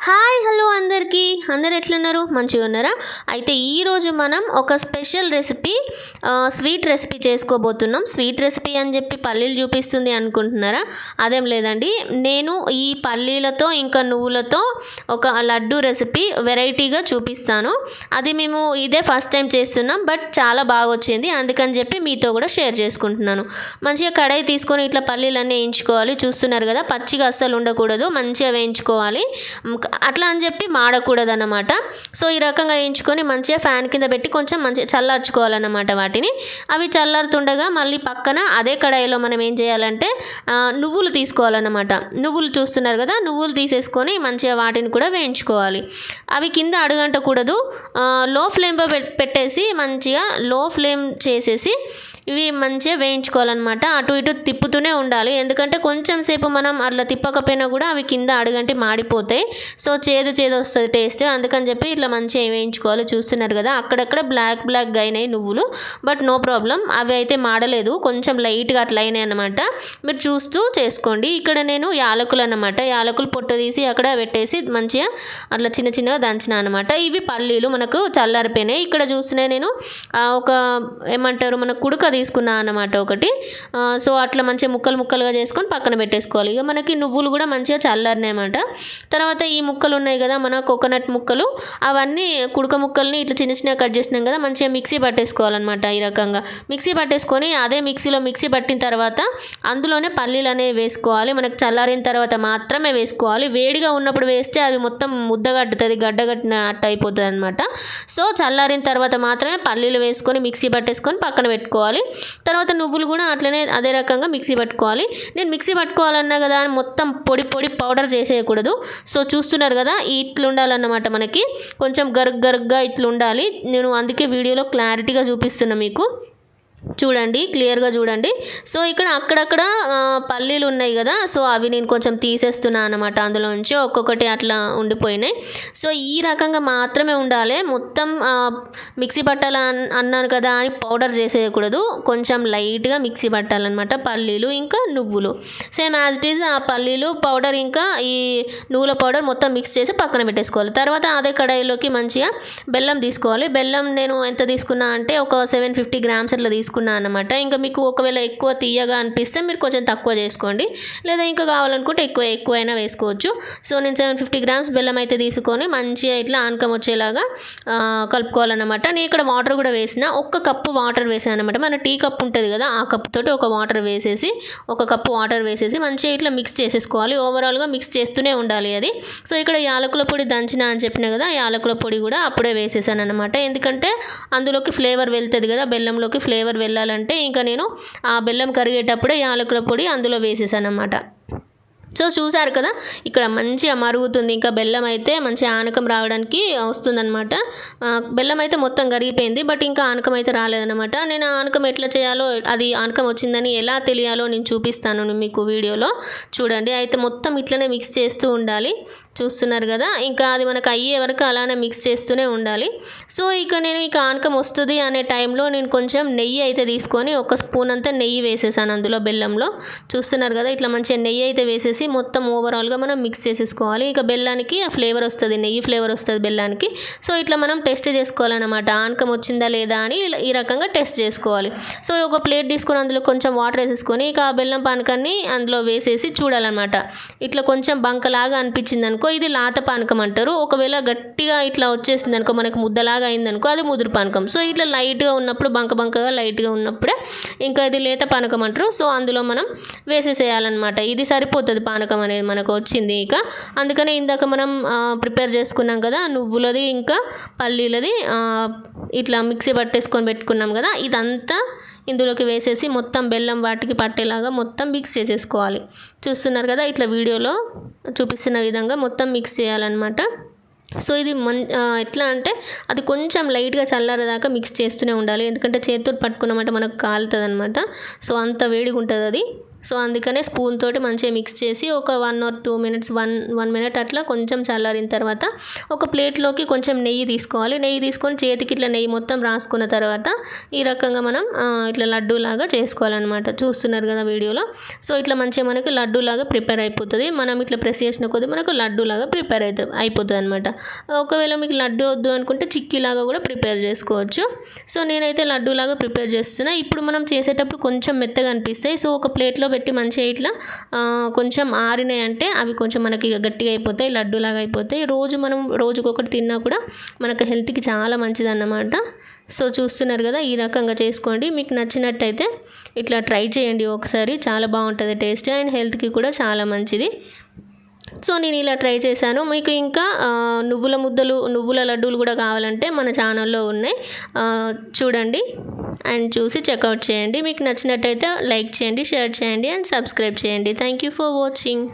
Hi hello అందరికీ అందరు ఎట్లున్నారు మంచిగా ఉన్నారా? అయితే ఈరోజు మనం ఒక స్పెషల్ రెసిపీ స్వీట్ రెసిపీ చేసుకోబోతున్నాం. స్వీట్ రెసిపీ అని చెప్పి పల్లీలు చూపిస్తుంది అనుకుంటున్నారా? అదేం లేదండి. నేను ఈ పల్లీలతో ఇంకా నువ్వులతో ఒక లడ్డు రెసిపీ వెరైటీగా చూపిస్తాను. అది మేము ఇదే ఫస్ట్ టైం చేస్తున్నాం, బట్ చాలా బాగా వచ్చింది. అందుకని చెప్పి మీతో కూడా షేర్ చేసుకుంటున్నాను. మంచిగా కడాయి తీసుకొని ఇట్లా పల్లీలన్నీ వేయించుకోవాలి. చూస్తున్నారు కదా, పచ్చిగా అస్సలు ఉండకూడదు, మంచిగా వేయించుకోవాలి. అట్లా అని చెప్పి మాడకూడదు అన్నమాట. సో ఈ రకంగా వేయించుకొని మంచిగా ఫ్యాన్ కింద పెట్టి కొంచెం మంచిగా చల్లార్చుకోవాలన్నమాట వాటిని. అవి చల్లారుతుండగా మళ్ళీ పక్కన అదే కడాయిలో మనం ఏం చేయాలంటే నువ్వులు తీసుకోవాలన్నమాట. నువ్వులు చూస్తున్నారు కదా, నువ్వులు తీసేసుకొని మంచిగా వాటిని కూడా వేయించుకోవాలి. అవి కింద అడుగంటకూడదు. లో ఫ్లేమ్లో పెట్టేసి మంచిగా లో ఫ్లేమ్ చేసేసి ఇవి మంచిగా వేయించుకోవాలన్నమాట. అటు ఇటు తిప్పుతూనే ఉండాలి, ఎందుకంటే కొంచెం సేపు మనం అట్లా తిప్పకపోయినా కూడా అవి కింద అడుగంటి మాడిపోతాయి. సో చేదు వస్తుంది టేస్ట్. అందుకని చెప్పి ఇట్లా మంచిగా వేయించుకోవాలి. చూస్తున్నారు కదా, అక్కడక్కడ బ్లాక్గా అయినాయి నువ్వులు, బట్ నో ప్రాబ్లం, అవి అయితే మాడలేదు, కొంచెం లైట్గా అట్లా అయినాయి అన్నమాట. మీరు చూస్తూ చేసుకోండి. ఇక్కడ నేను యాలకులు అన్నమాట, యాలకులు పొట్టు తీసి అక్కడ పెట్టేసి మంచిగా అట్లా చిన్నగా దంచిన అనమాట. ఇవి పల్లీలు మనకు చల్లారిపోయినాయి. ఇక్కడ చూస్తున్నాయి నేను ఒక ఏమంటారు మన కుడుక తీసుకున్నాను అన్నమాట ఒకటి. సో అట్లా మంచిగా ముక్కలుగా చేసుకొని పక్కన పెట్టేసుకోవాలి. ఇక మనకి నువ్వులు కూడా మంచిగా చల్లారినాయి అన్నమాట. తర్వాత ఈ ముక్కలు ఉన్నాయి కదా మన కోకోనట్ ముక్కలు, అవన్నీ కుడక ముక్కల్ని ఇట్లా చిన్నగా కట్ చేసినాం కదా, మంచిగా మిక్సీ పట్టేసుకోవాలన్నమాట. ఈ రకంగా మిక్సీ పట్టేసుకొని అదే మిక్సీ పట్టిన తర్వాత అందులోనే పల్లీలు అనేవి వేసుకోవాలి. మనకు చల్లారిన తర్వాత మాత్రమే వేసుకోవాలి. వేడిగా ఉన్నప్పుడు వేస్తే అవి మొత్తం ముద్దగట్టుతుంది, గడ్డగట్టినట్టు అయిపోతుంది అనమాట. సో చల్లారిన తర్వాత మాత్రమే పల్లీలు వేసుకొని మిక్సీ పట్టేసుకొని పక్కన పెట్టుకోవాలి. తర్వాత నువ్వులు కూడా అట్లనే అదే రకంగా మిక్సీ పట్టుకోవాలి. నేను మిక్సీ పట్టుకోవాలన్నా కదా అని మొత్తం పొడి పౌడర్ చేసేయకూడదు. సో చూస్తున్నారు కదా, ఇట్లా ఉండాలన్నమాట. మనకి కొంచెం గరుగ్గా ఇట్లా ఉండాలి. నేను అందుకే వీడియోలో క్లారిటీగా చూపిస్తున్నా మీకు. చూడండి, క్లియర్గా చూడండి. సో ఇక్కడ అక్కడక్కడ పల్లీలు ఉన్నాయి కదా, సో అవి నేను కొంచెం తీసేస్తున్నాను అనమాట. అందులోంచి ఒక్కొక్కటి అట్లా ఉండిపోయినాయి. సో ఈ రకంగా మాత్రమే ఉండాలి. మొత్తం మిక్సీ పట్టాల అన్నాను కదా అని పౌడర్ చేసేయకూడదు. కొంచెం లైట్గా మిక్సీ పట్టాలన్నమాట పల్లీలు ఇంకా నువ్వులు. సేమ్ యాజ్ ఇట్ ఈజ్ ఆ పల్లీలు పౌడర్ ఇంకా ఈ నువ్వుల పౌడర్ మొత్తం మిక్స్ చేసి పక్కన పెట్టేసుకోవాలి. తర్వాత అదే కడాయిలోకి మంచిగా బెల్లం తీసుకోవాలి. బెల్లం నేను ఎంత తీసుకున్నా అంటే ఒక 750 గ్రామ్స్ అట్లా తీసుకున్నాను అన్నమాట. ఇంకా మీకు ఒకవేళ ఎక్కువ తీయగా అనిపిస్తే మీరు కొంచెం తక్కువ చేసుకోండి, లేదా ఇంకా కావాలనుకుంటే ఎక్కువైనా వేసుకోవచ్చు. సో నేను 750 గ్రామ్స్ బెల్లం అయితే తీసుకొని మంచిగా ఇట్లా ఆనకం వచ్చేలాగా కలుపుకోవాలన్నమాట. నేను ఇక్కడ వాటర్ కూడా వేసిన, 1 కప్పు వాటర్ వేసాను అనమాట. మన టీ కప్ ఉంటుంది కదా, ఆ కప్ తోటి 1 కప్పు వాటర్ వేసేసి మంచిగా ఇట్లా మిక్స్ చేసేసుకోవాలి. ఓవరాల్గా మిక్స్ చేస్తూనే ఉండాలి అది. సో ఇక్కడ యాలకుల పొడి దంచిన అని చెప్పిన కదా, యాలకుల పొడి కూడా అప్పుడే వేసేసాను అనమాట. ఎందుకంటే అందులోకి ఫ్లేవర్ వెళ్తుంది కదా, బెల్లంలోకి ఫ్లేవర్ వెళ్ళాలంటే ఇంకా నేను ఆ బెల్లం కరిగేటప్పుడే యాలకుల పొడి అందులో వేసేసాను అన్నమాట. సో చూసారు కదా, ఇక్కడ మంచిగా మరుగుతుంది. ఇంకా బెల్లం అయితే మంచి ఆనకం రావడానికి వస్తుందన్నమాట. బెల్లం అయితే మొత్తం కరిగిపోయింది, బట్ ఇంకా ఆనకం అయితే రాలేదన్నమాట. నేను ఆనకం ఎట్లా చేయాలో, అది ఆనకం వచ్చిందని ఎలా తెలియాలో నేను చూపిస్తాను మీకు వీడియోలో. చూడండి, అయితే మొత్తం ఇట్లనే మిక్స్ చేస్తూ ఉండాలి. చూస్తున్నారు కదా, ఇంకా అది మనకు అయ్యే వరకు అలానే మిక్స్ చేస్తూనే ఉండాలి. సో ఇక నేను ఇక ఆనకం వస్తుంది అనే టైంలో నేను కొంచెం నెయ్యి అయితే తీసుకొని 1 స్పూన్ అంతా నెయ్యి వేసేసాను అందులో బెల్లంలో. చూస్తున్నారు కదా, ఇట్లా మంచిగా నెయ్యి అయితే వేసేసి మొత్తం ఓవరాల్గా మనం మిక్స్ చేసేసుకోవాలి. ఇక బెల్లానికి ఆ ఫ్లేవర్ వస్తుంది, నెయ్యి ఫ్లేవర్ వస్తుంది బెల్లానికి. సో ఇట్లా మనం టెస్ట్ చేసుకోవాలన్నమాట, ఆనకం వచ్చిందా లేదా అని ఈ రకంగా టెస్ట్ చేసుకోవాలి. సో ఒక ప్లేట్ తీసుకొని అందులో కొంచెం వాటర్ వేసేసుకొని ఇక ఆ బెల్లం పానకాన్ని అందులో వేసేసి చూడాలన్నమాట. ఇట్లా కొంచెం బంకలాగా అనిపించింది అనుకో, ఇది లాత పానకం అంటారు. ఒకవేళ గట్టిగా ఇట్లా వచ్చేసింది అనుకో, మనకు ముద్దలాగా అయిందనుకో, అది ముదురు పానకం. సో ఇట్లా లైట్గా ఉన్నప్పుడు, బంకగా లైట్గా ఉన్నప్పుడే ఇంకా ఇది లేత పానకం అంటారు. సో అందులో మనం వేసేసేయాలన్నమాట. ఇది సరిపోతుంది పానకం అనేది మనకు వచ్చింది. ఇక అందుకనే ఇందాక మనం ప్రిపేర్ చేసుకున్నాం కదా నువ్వులది ఇంకా పల్లీలది, ఇట్లా మిక్సీ పట్టేసుకొని పెట్టుకున్నాం కదా, ఇదంతా ఇందులోకి వేసేసి మొత్తం బెల్లం వాటికి పట్టేలాగా మొత్తం మిక్స్ చేసేసుకోవాలి. చూస్తున్నారు కదా, ఇట్లా వీడియోలో చూపిస్తున్న విధంగా మొత్తం మిక్స్ చేయాలన్నమాట. సో ఇది ఎట్లా అంటే అది కొంచెం లైట్గా చల్లారేదాకా మిక్స్ చేస్తూనే ఉండాలి, ఎందుకంటే చేతితో పట్టుకున్నామంటే మనకు కాలుతుంది అనమాట. సో అంత వేడిగా ఉంటుంది అది. సో అందుకనే స్పూన్ తోటి మంచిగా మిక్స్ చేసి ఒక 1 or 2 minutes 1 minute అట్లా కొంచెం చల్లారిన తర్వాత ఒక ప్లేట్లోకి కొంచెం నెయ్యి తీసుకోవాలి. నెయ్యి తీసుకొని చేతికి ఇట్లా నెయ్యి మొత్తం రాసుకున్న తర్వాత ఈ రకంగా మనం ఇట్లా లడ్డూలాగా చేసుకోవాలన్నమాట. చూస్తున్నారు కదా వీడియోలో. సో ఇట్లా మంచిగా మనకి లడ్డూలాగా ప్రిపేర్ అయిపోతుంది. మనం ఇట్లా ప్రెస్ చేసిన కొద్దీ మనకు లడ్డూలాగా ప్రిపేర్ అయిపోతుంది అనమాట. ఒకవేళ మీకు లడ్డు వద్దు అనుకుంటే చిక్కీలాగా కూడా ప్రిపేర్ చేసుకోవచ్చు. సో నేనైతే లడ్డూలాగా ప్రిపేర్ చేస్తున్నా. ఇప్పుడు మనం చేసేటప్పుడు కొంచెం మెత్తగా అనిపిస్తాయి. సో ఒక ప్లేట్లో పెట్టి మంచిగా ఇట్లా కొంచెం ఆరినాయి అంటే అవి కొంచెం మనకి గట్టిగా అయిపోతాయి, లడ్డూలాగా అయిపోతాయి. మనం రోజుకొకటి తిన్నా కూడా మనకు హెల్త్కి చాలా మంచిది అన్నమాట. సో చూస్తున్నారు కదా, ఈ రకంగా చేసుకోండి. మీకు నచ్చినట్టయితే ఇట్లా ట్రై చేయండి ఒకసారి. చాలా బాగుంటుంది టేస్ట్ అండ్ హెల్త్కి కూడా చాలా మంచిది. సో నేను ఇలా ట్రై చేశాను. మీకు ఇంకా నువ్వుల లడ్డూలు కూడా కావాలంటే మన ఛానల్లో ఉన్నాయి, చూడండి అండ్ చూసి చెక్అవుట్ చేయండి. మీకు నచ్చినట్టయితే లైక్ చేయండి, షేర్ చేయండి అండ్ సబ్స్క్రైబ్ చేయండి. Thank you for watching.